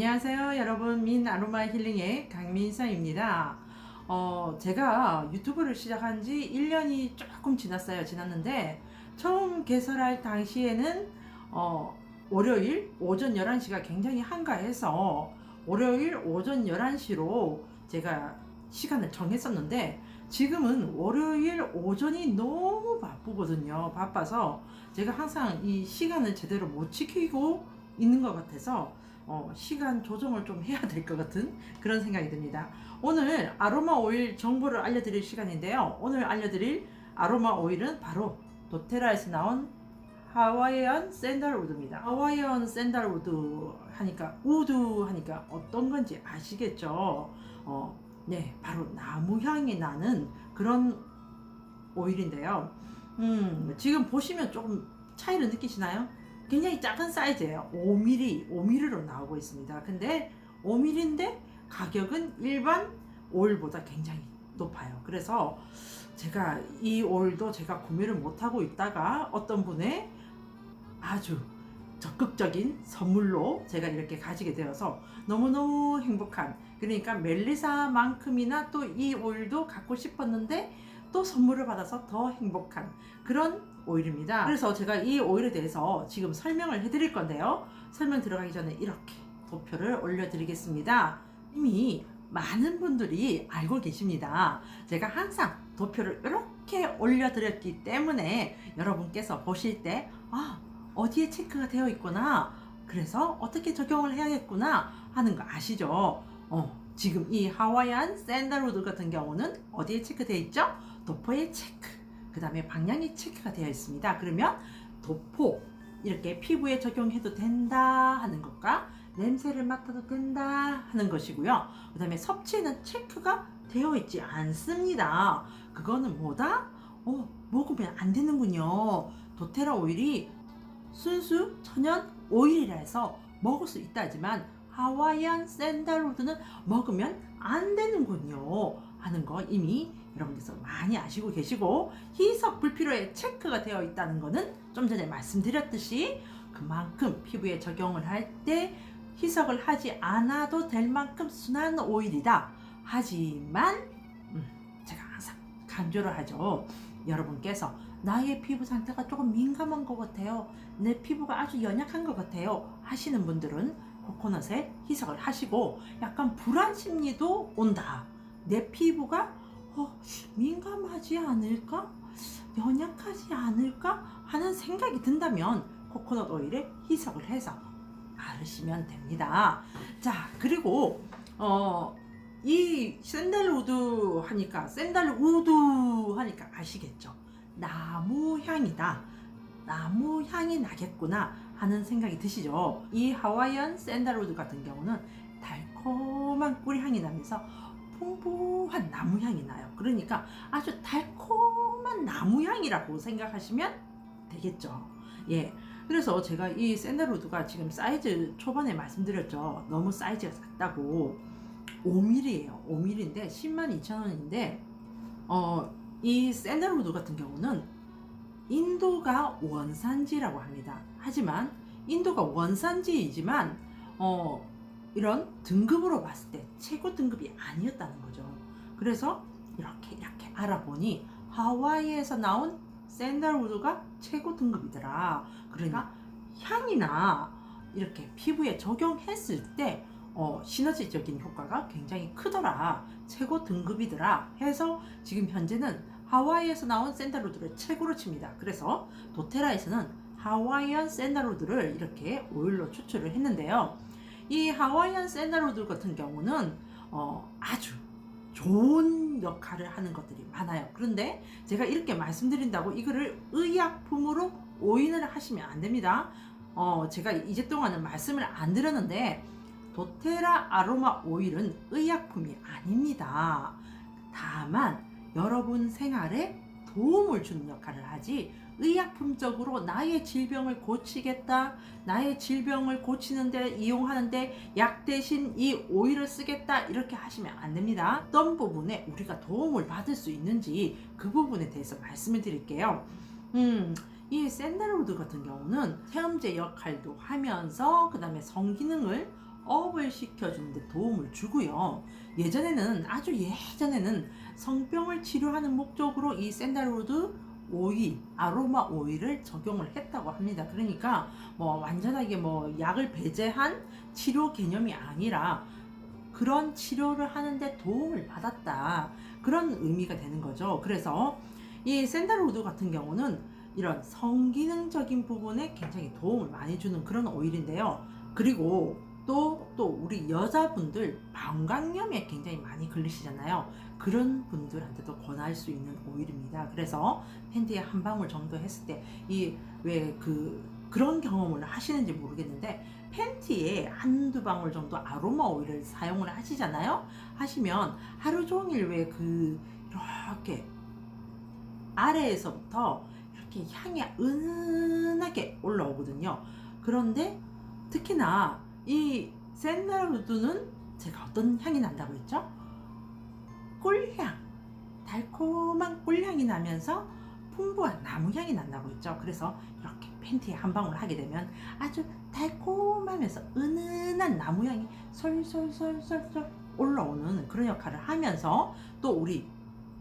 안녕하세요 여러분, 민 아로마 힐링의 강민서입니다. 제가 유튜브를 시작한 지 1년이 조금 지났는데 처음 개설할 당시에는 월요일 오전 11시가 굉장히 한가해서 월요일 오전 11시로 제가 시간을 정했었는데, 지금은 월요일 오전이 너무 바쁘거든요. 바빠서 제가 항상 이 시간을 제대로 못 지키고 있는 것 같아서 시간 조정을 좀 해야 될 것 같은 그런 생각이 듭니다. 오늘 아로마 오일 정보를 알려드릴 시간인데요. 오늘 알려드릴 아로마 오일은 바로 도테라에서 나온 하와이안 샌달우드입니다. 하와이안 샌달우드 하니까 우드 하니까 어떤 건지 아시겠죠? 네, 바로 나무 향이 나는 그런 오일인데요. 지금 보시면 조금 차이를 느끼시나요? 굉장히 작은 사이즈예요. 5mm로 나오고 있습니다. 근데 5mm인데 가격은 일반 오일보다 굉장히 높아요. 그래서 제가 이 오일도 제가 구매를 못하고 있다가 어떤 분의 아주 적극적인 선물로 제가 이렇게 가지게 되어서 너무너무 행복한, 그러니까 멜리사만큼이나 또 이 오일도 갖고 싶었는데 또 선물을 받아서 더 행복한 그런 오일입니다. 그래서 제가 이 오일에 대해서 지금 설명을 해드릴 건데요. 설명 들어가기 전에 이렇게 도표를 올려드리겠습니다. 이미 많은 분들이 알고 계십니다. 제가 항상 도표를 이렇게 올려드렸기 때문에 여러분께서 보실 때 어디에 체크가 되어 있구나, 그래서 어떻게 적용을 해야겠구나 하는 거 아시죠? 지금 이 하와이안 샌달우드 같은 경우는 어디에 체크되어 있죠? 도포에 체크, 그 다음에 방향이 체크가 되어 있습니다. 그러면 도포 이렇게 피부에 적용해도 된다 하는 것과 냄새를 맡아도 된다 하는 것이고요. 그 다음에 섭취는 체크가 되어 있지 않습니다. 그거는 뭐다? 먹으면 안 되는군요. 도테라 오일이 순수 천연 오일이라 해서 먹을 수 있다지만 하와이안 샌달우드는 먹으면 안 되는군요 하는 거 이미 여러분께서 많이 아시고 계시고, 희석 불필요에 체크가 되어 있다는 거는 좀 전에 말씀드렸듯이 그만큼 피부에 적용을 할 때 희석을 하지 않아도 될 만큼 순한 오일이다. 하지만 제가 항상 강조를 하죠. 여러분께서 나의 피부 상태가 조금 민감한 것 같아요, 내 피부가 아주 연약한 것 같아요 하시는 분들은 코코넛에 희석을 하시고, 약간 불안 심리도 온다, 내 피부가 민감하지 않을까? 연약하지 않을까? 하는 생각이 든다면 코코넛 오일에 희석을 해서 바르시면 됩니다. 자, 그리고 이 샌달우드 하니까 아시겠죠? 나무 향이다, 나무 향이 나겠구나 하는 생각이 드시죠? 이 하와이안 샌달우드 같은 경우는 달콤한 꿀향이 나면서 풍부한 나무향이 나요. 그러니까 아주 달콤한 나무향이라고 생각하시면 되겠죠. 예. 그래서 제가 이 샌달우드가 지금 사이즈 초반에 말씀드렸죠. 너무 사이즈가 작다고. 5mm예요. 5mm인데 102,000원인데 이 샌달우드 같은 경우는 인도가 원산지라고 합니다. 하지만 인도가 원산지이지만 이런 등급으로 봤을 때 최고 등급이 아니었다는 거죠. 그래서 이렇게 알아보니 하와이에서 나온 샌달우드가 최고 등급이더라. 그러니까 향이나 이렇게 피부에 적용했을 때 시너지적인 효과가 굉장히 크더라, 최고 등급이더라 해서 지금 현재는 하와이에서 나온 샌달우드를 최고로 칩니다. 그래서 도테라에서는 하와이안 샌달우드를 이렇게 오일로 추출을 했는데요. 이 하와이안 샌달우드 같은 경우는 아주 좋은 역할을 하는 것들이 많아요. 그런데 제가 이렇게 말씀드린다고 이거를 의약품으로 오인을 하시면 안 됩니다. 제가 이제 동안은 말씀을 안 드렸는데 도테라 아로마 오일은 의약품이 아닙니다. 다만 여러분 생활에 도움을 주는 역할을 하지, 의약품적으로 나의 질병을 고치겠다, 나의 질병을 고치는데 이용하는데 약 대신 이 오일을 쓰겠다 이렇게 하시면 안 됩니다. 어떤 부분에 우리가 도움을 받을 수 있는지 그 부분에 대해서 말씀을 드릴게요. 이 샌달우드 같은 경우는 세험제 역할도 하면서 그 다음에 성기능을 업을 시켜주는 데 도움을 주고요. 예전에는, 아주 예전에는 성병을 치료하는 목적으로 이 샌달우드 오일, 아로마 오일을 적용을 했다고 합니다. 그러니까 뭐 완전하게 뭐 약을 배제한 치료 개념이 아니라 그런 치료를 하는데 도움을 받았다, 그런 의미가 되는 거죠. 그래서 이 샌달우드 같은 경우는 이런 성기능적인 부분에 굉장히 도움을 많이 주는 그런 오일인데요. 그리고 또 우리 여자분들 방광염에 굉장히 많이 걸리시잖아요. 그런 분들한테도 권할 수 있는 오일입니다. 그래서 팬티에 한 방울 정도 했을 때 이 왜 그런 경험을 하시는지 모르겠는데, 팬티에 한두 방울 정도 아로마 오일을 사용을 하시잖아요. 하시면 하루 종일 이렇게 아래에서부터 이렇게 향이 은은하게 올라오거든요. 그런데 특히나 이 샌달우드는 제가 어떤 향이 난다고 했죠? 꿀향, 달콤한 꿀향이 나면서 풍부한 나무향이 난다고 했죠. 그래서 이렇게 팬티에 한 방울 하게 되면 아주 달콤하면서 은은한 나무향이 솔솔솔솔솔 올라오는 그런 역할을 하면서 또 우리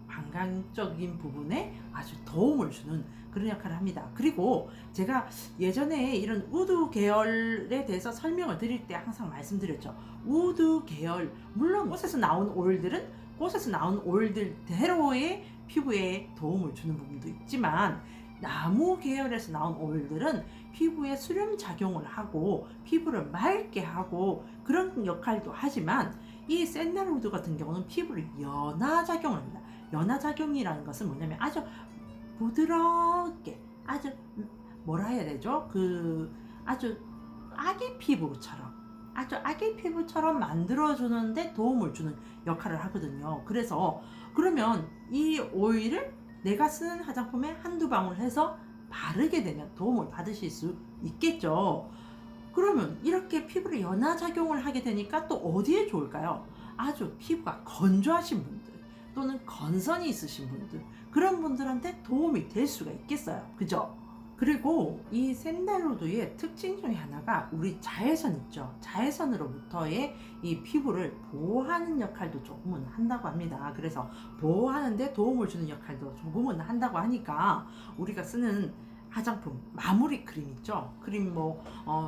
방광적인 부분에 아주 도움을 주는 그런 역할을 합니다. 그리고 제가 예전에 이런 우드 계열에 대해서 설명을 드릴 때 항상 말씀드렸죠. 우드 계열, 물론 꽃에서 나온 오일들은 꽃에서 나온 오일들대로의 피부에 도움을 주는 부분도 있지만, 나무 계열에서 나온 오일들은 피부에 수렴 작용을 하고 피부를 맑게 하고 그런 역할도 하지만, 이 샌달우드 같은 경우는 피부를 연화 작용을 합니다. 연화 작용이라는 것은 뭐냐면 아주 부드럽게, 아주 뭐라 해야 되죠? 아주 아기 피부처럼 만들어주는데 도움을 주는 역할을 하거든요. 그래서 그러면 이 오일을 내가 쓰는 화장품에 한두 방울 해서 바르게 되면 도움을 받으실 수 있겠죠. 그러면 이렇게 피부를 연화 작용을 하게 되니까 또 어디에 좋을까요? 아주 피부가 건조하신 분들 또는 건선이 있으신 분들, 그런 분들한테 도움이 될 수가 있겠어요. 그죠? 그리고 이 샌달우드의 특징 중에 하나가 우리 자외선 있죠. 자외선으로부터의 이 피부를 보호하는 역할도 조금은 한다고 합니다. 그래서 보호하는데 도움을 주는 역할도 조금은 한다고 하니까 우리가 쓰는 화장품, 마무리 크림 있죠. 크림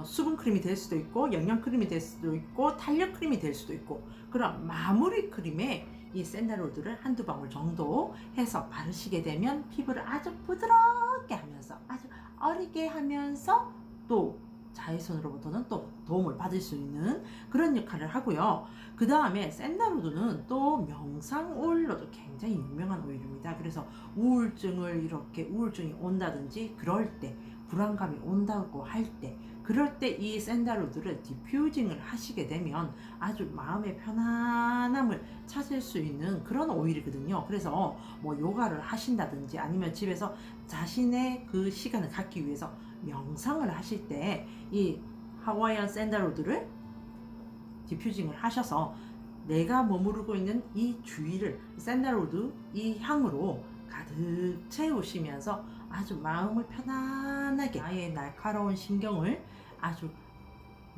수분 크림이 될 수도 있고 영양 크림이 될 수도 있고 탄력 크림이 될 수도 있고, 그런 마무리 크림에 이 샌달우드를 한두 방울 정도 해서 바르시게 되면 피부를 아주 부드럽게 하면서 아주 어리게 하면서 또 자외선으로부터는 또 도움을 받을 수 있는 그런 역할을 하고요. 그 다음에 샌달우드는 또 명상 오일로도 굉장히 유명한 오일입니다. 그래서 우울증이 온다든지 그럴 때, 불안감이 온다고 할 때, 그럴 때 이 샌달우드를 디퓨징을 하시게 되면 아주 마음의 편안함을 찾을 수 있는 그런 오일이거든요. 그래서 뭐 요가를 하신다든지 아니면 집에서 자신의 그 시간을 갖기 위해서 명상을 하실 때 이 하와이안 샌달우드를 디퓨징을 하셔서 내가 머무르고 있는 이 주위를 샌달우드 이 향으로 가득 채우시면서 아주 마음을 편안하게, 나의 날카로운 신경을 아주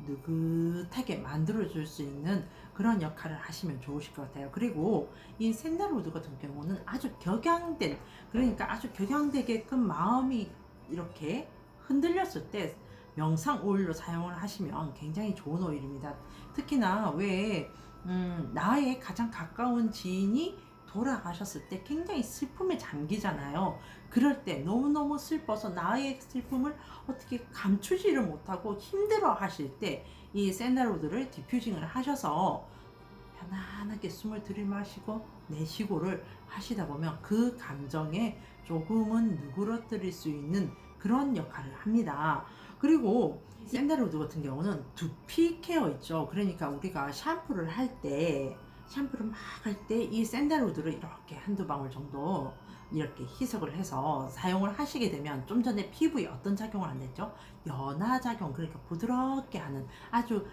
느긋하게 만들어줄 수 있는 그런 역할을 하시면 좋으실 것 같아요. 그리고 이 샌달우드 같은 경우는 아주 격양된, 그러니까 아주 격양되게끔 마음이 이렇게 흔들렸을 때 명상 오일로 사용을 하시면 굉장히 좋은 오일입니다. 특히나 나의 가장 가까운 지인이 돌아가셨을 때 굉장히 슬픔에 잠기잖아요. 그럴 때 너무너무 슬퍼서 나의 슬픔을 어떻게 감추지를 못하고 힘들어 하실 때 이 샌달우드를 디퓨징을 하셔서 편안하게 숨을 들이마시고 내쉬고를 하시다 보면 그 감정에 조금은 누그러뜨릴 수 있는 그런 역할을 합니다. 그리고 샌달우드 같은 경우는 두피 케어 있죠. 그러니까 우리가 샴푸를 막 할 때 이 샌달우드를 이렇게 한두 방울 정도 이렇게 희석을 해서 사용을 하시게 되면, 좀 전에 피부에 어떤 작용을 한댔죠? 연화 작용, 그러니까 부드럽게 하는 아주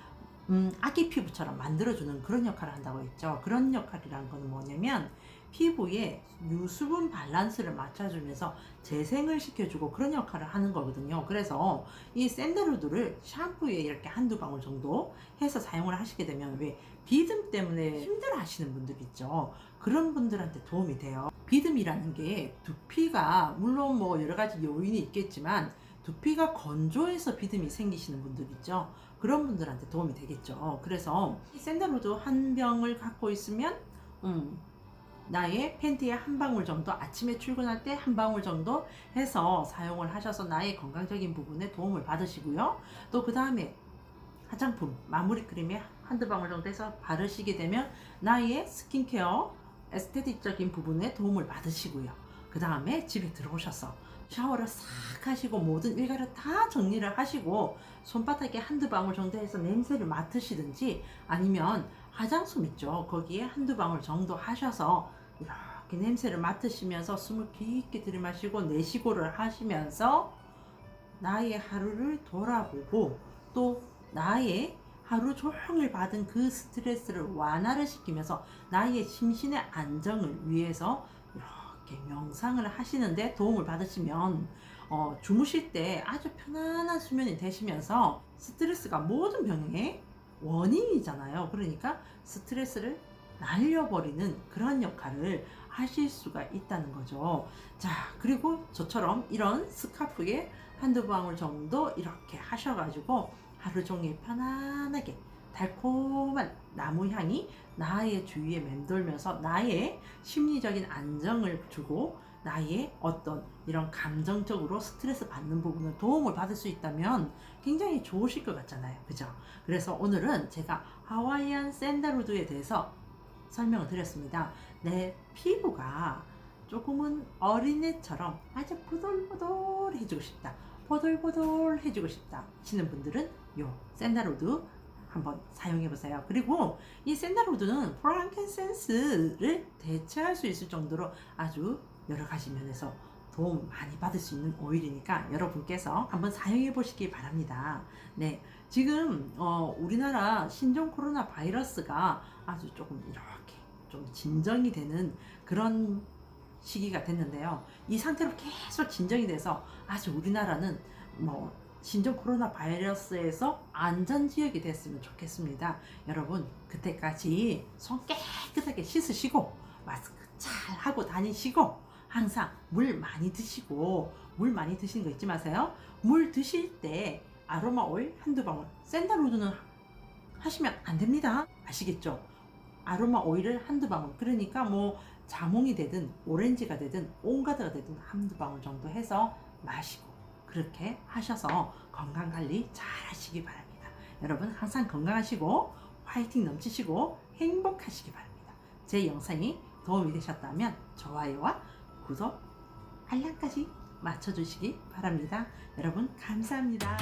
아기 피부처럼 만들어주는 그런 역할을 한다고 했죠. 그런 역할이라는 건 뭐냐면 피부에 유수분 밸런스를 맞춰주면서 재생을 시켜주고 그런 역할을 하는 거거든요. 그래서 이 샌들우드를 샴푸에 이렇게 한두 방울 정도 해서 사용을 하시게 되면, 왜 비듬 때문에 힘들어 하시는 분들 있죠. 그런 분들한테 도움이 돼요. 비듬이라는 게 두피가 물론 뭐 여러 가지 요인이 있겠지만 두피가 건조해서 비듬이 생기시는 분들 있죠. 그런 분들한테 도움이 되겠죠. 그래서 이 샌들우드 한 병을 갖고 있으면 나의 팬티에 한 방울 정도, 아침에 출근할 때 한 방울 정도 해서 사용을 하셔서 나의 건강적인 부분에 도움을 받으시고요. 또 그 다음에 화장품, 마무리 크림에 한두 방울 정도 해서 바르시게 되면 나의 스킨케어, 에스테틱적인 부분에 도움을 받으시고요. 그 다음에 집에 들어오셔서 샤워를 싹 하시고 모든 일과를 다 정리를 하시고 손바닥에 한두 방울 정도 해서 냄새를 맡으시든지, 아니면 화장솜 있죠. 거기에 한두 방울 정도 하셔서 이렇게 냄새를 맡으시면서 숨을 깊게 들이마시고 내쉬고를 하시면서 나의 하루를 돌아보고 또 나의 하루 종일 받은 그 스트레스를 완화를 시키면서 나의 심신의 안정을 위해서 이렇게 명상을 하시는데 도움을 받으시면 주무실 때 아주 편안한 수면이 되시면서, 스트레스가 모든 병의 원인이잖아요. 그러니까 스트레스를 날려버리는 그런 역할을 하실 수가 있다는 거죠. 자, 그리고 저처럼 이런 스카프에 한두 방울 정도 이렇게 하셔가지고 하루 종일 편안하게 달콤한 나무 향이 나의 주위에 맴돌면서 나의 심리적인 안정을 주고 나의 어떤 이런 감정적으로 스트레스 받는 부분을 도움을 받을 수 있다면 굉장히 좋으실 것 같잖아요. 그죠? 그래서 오늘은 제가 하와이안 샌들우드에 대해서 설명을 드렸습니다. 내 피부가 조금은 어린애처럼 아주 보들보들 해주고 싶다, 보들보들 해주고 싶다 하시는 분들은 요 샌들우드 한번 사용해 보세요. 그리고 이 샌들우드는 프랑킨센스를 대체할 수 있을 정도로 아주 여러 가지 면에서 도움 많이 받을 수 있는 오일이니까 여러분께서 한번 사용해 보시기 바랍니다. 네, 지금 우리나라 신종 코로나 바이러스가 아주 조금 이렇게 좀 진정이 되는 그런 시기가 됐는데요. 이 상태로 계속 진정이 돼서 아주 우리나라는 뭐 신종 코로나 바이러스에서 안전지역이 됐으면 좋겠습니다. 여러분, 그때까지 손 깨끗하게 씻으시고 마스크 잘 하고 다니시고 항상 물 많이 드시고, 물 많이 드시는 거 잊지 마세요. 물 드실 때 아로마 오일 한두 방울, 샌들우드는 하시면 안 됩니다. 아시겠죠? 아로마 오일을 한두 방울, 그러니까 뭐 자몽이 되든 오렌지가 되든 온가드가 되든 한두 방울 정도 해서 마시고, 그렇게 하셔서 건강관리 잘 하시기 바랍니다. 여러분 항상 건강하시고 화이팅 넘치시고 행복하시기 바랍니다. 제 영상이 도움이 되셨다면 좋아요와 구독, 알람까지 맞춰주시기 바랍니다. 여러분 감사합니다.